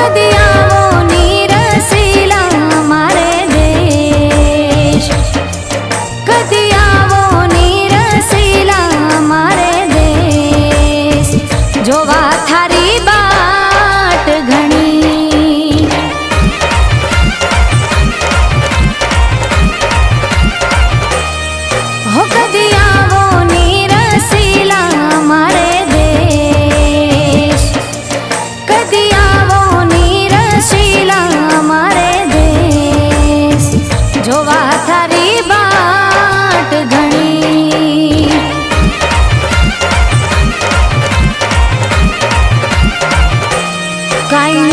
કદી આવો નીરસીલા મારે દેશ, કદી આવો નીરસીલા મારે દેશ, જોવા થારી બાટ ઘણી, હો કદી આવો નીરસીલા મારે દેશ, કદી આવો નીરસીલા મારે દેશ, જોવા થારી બાટ ઘણી. કાંઈ